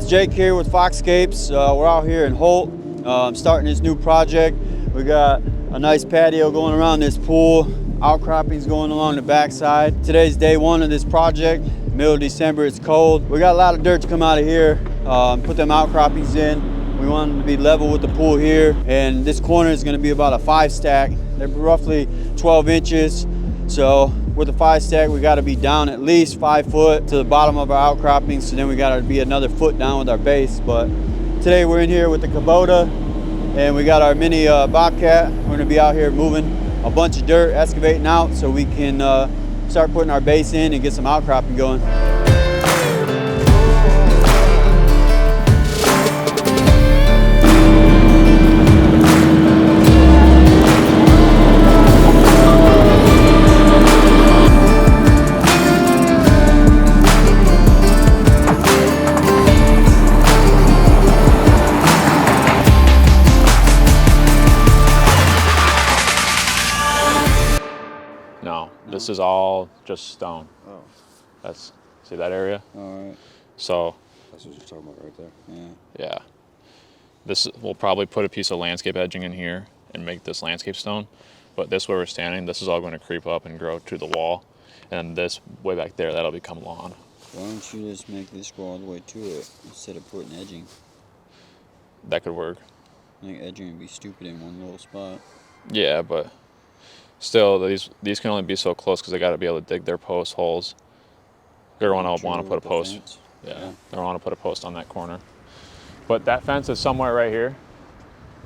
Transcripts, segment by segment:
it's Jake here with Foxscapes. We're out here in Holt, starting this new project. We got a nice patio going around this pool, outcroppings going along the backside. Today's day one of this project. Middle of December, it's cold. We got a lot of dirt to come out of here, put them outcroppings in. We want them to be level with the pool here, and this corner is going to be about a 5 stack. They're roughly 12 inches. So with a 5 stack, we got to be down at least 5 foot to the bottom of our outcroppings. So then we got to be another foot down with our base. But today we're in here with the Kubota, and we got our mini Bobcat. We're going to be out here moving a bunch of dirt, excavating out, so we can start putting our base in and get some outcropping going. No, this is all just stone. Oh. That's, see that area? All right. So. That's what you're talking about right there. Yeah. Yeah. This, we'll probably put a piece of landscape edging in here and make this landscape stone. But this where we're standing, this is all going to creep up and grow to the wall. And this way back there, that'll become lawn. Why don't you just make this go all the way to it instead of putting edging? That could work. I think edging would be stupid in one little spot. Yeah, but still, these can only be so close because they got to be able to dig their post holes. They're going to want to put a post. Yeah, they want to put a post on that corner. But that fence is somewhere right here,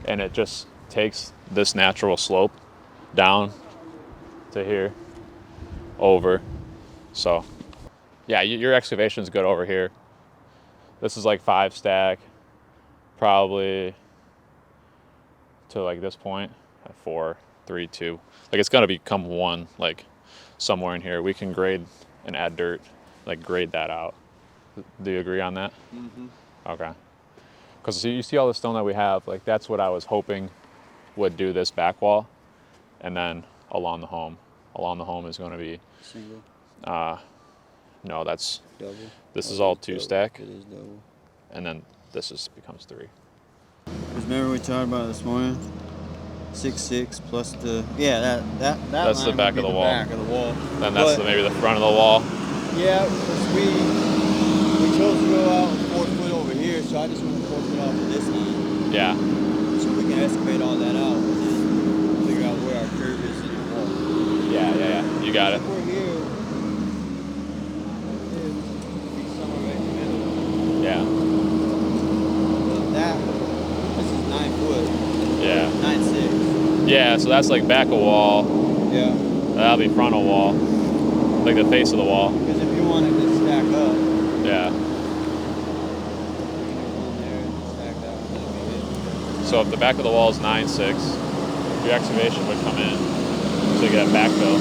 and it just takes this natural slope down to here, over. So, yeah, your excavation's good over here. This is like 5 stack, probably to like this point at 4, 3, 2. Like it's gonna become 1, like somewhere in here. We can grade and add dirt, like grade that out. Do you agree on that? Mm-hmm. Okay. Because you see all the stone that we have, like that's what I was hoping would do this back wall, and then along the home. Along the home is going to be Single? No, that's Double? this is all 2 stack, It is double. and then this becomes 3. Because remember we talked about it this morning? 6'6" plus the That's line the back would of be the wall. Back of the wall. Then that's maybe the front of the wall. Yeah, because we chose to go out 4 foot over here, so I just went 4 foot off of this line. Yeah. So we can excavate all that out and then figure out where our curve is in the wall. Yeah. You got it. If we're here, it'd be somewhere right in the middle. Yeah. This is 9 foot. Yeah. 9'6". Yeah, so that's like back of wall. Yeah. That'll be front of wall. Like the face of the wall. Because if you wanted to stack up, Yeah. So if the back of the wall is 9'6", your excavation would come in, so you get a backfill.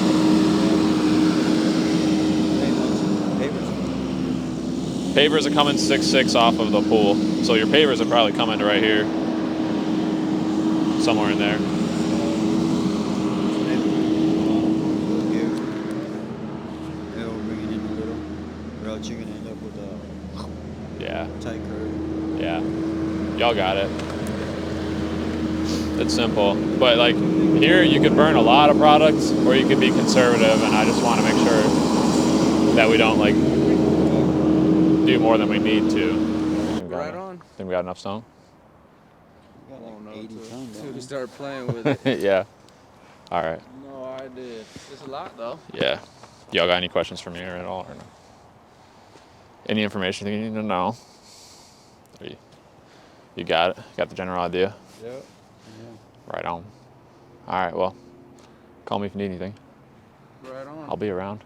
Pavers are coming 6'6" off of the pool, so your pavers are probably coming to right here, somewhere in there. You're gonna end up with a tight curve. Yeah. Y'all got it. It's simple. But like here you could burn a lot of products or you could be conservative, and I just want to make sure that we don't like do more than we need to. Right on. Think we got enough stone? We got like 80 tons. Until we start playing with it. Yeah. All right. No idea. It's a lot though. Yeah. Y'all got any questions for me or at all? Or no? Any information you need to know? You got it? Got the general idea? Yep. Right on. All right, well, call me if you need anything. Right on. I'll be around.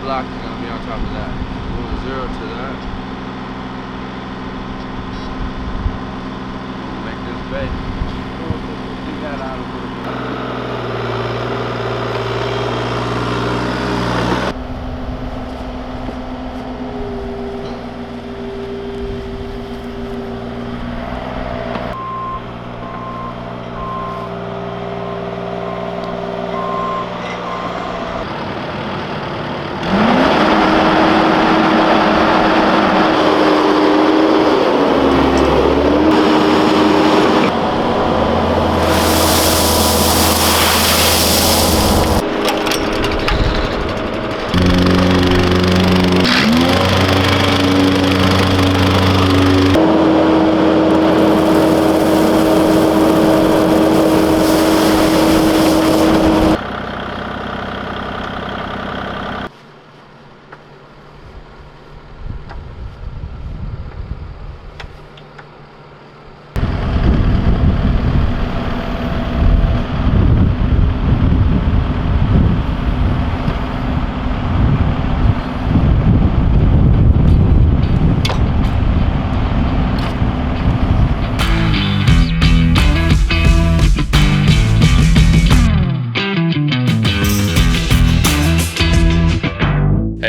Block is gonna be on top of that. Move 0 to that. Make this base. Take that out a little bit.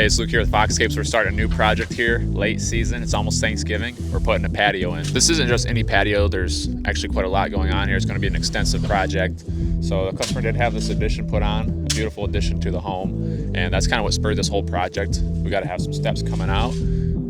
Hey, it's Luke here with Foxscapes. We're starting a new project here, late season. It's almost Thanksgiving. We're putting a patio in. This isn't just any patio. There's actually quite a lot going on here. It's going to be an extensive project. So the customer did have this addition put on, a beautiful addition to the home. And that's kind of what spurred this whole project. We got to have some steps coming out.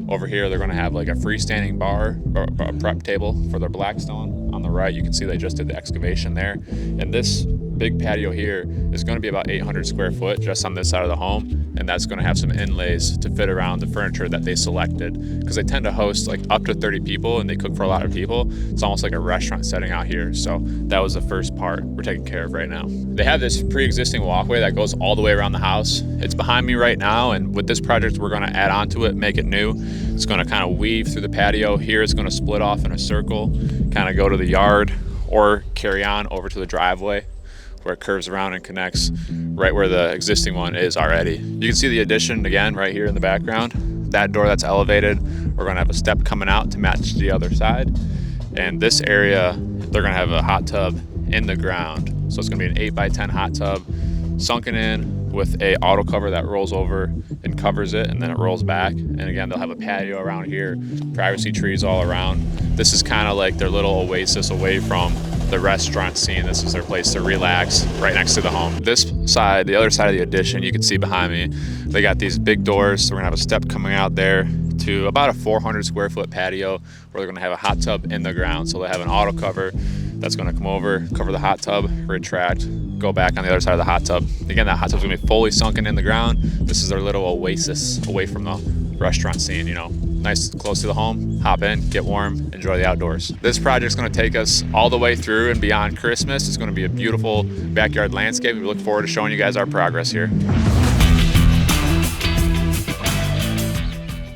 Over here, they're going to have like a freestanding bar or a prep table for their Blackstone. On the right, you can see they just did the excavation there. And this big patio here is going to be about 800 square foot just on this side of the home. And that's going to have some inlays to fit around the furniture that they selected, because they tend to host like up to 30 people and they cook for a lot of people. It's almost like a restaurant setting out here. So that was the first part we're taking care of right now. They have this pre-existing walkway that goes all the way around the house. It's behind me right now, and with this project we're going to add on to it, make it new. It's going to kind of weave through the patio. Here it's going to split off in a circle, kind of go to the yard or carry on over to the driveway, where it curves around and connects right where the existing one is already. You can see the addition again right here in the background. That door that's elevated, we're gonna have a step coming out to match the other side. And this area, they're gonna have a hot tub in the ground. So it's gonna be an 8x10 hot tub, sunken in with a auto cover that rolls over and covers it, and then it rolls back. And again, they'll have a patio around here, privacy trees all around. This is kind of like their little oasis away from the restaurant scene. This is their place to relax right next to the home. This side, the other side of the addition, you can see behind me, they got these big doors. So we're gonna have a step coming out there to about a 400 square foot patio where they're gonna have a hot tub in the ground. So they have an auto cover that's gonna come over, cover the hot tub, retract, go back on the other side of the hot tub. Again, that hot tub's gonna be fully sunken in the ground. This is their little oasis away from the restaurant scene, you know. Nice, close to the home, hop in, get warm, enjoy the outdoors. This project's gonna take us all the way through and beyond Christmas. It's gonna be a beautiful backyard landscape. We look forward to showing you guys our progress here.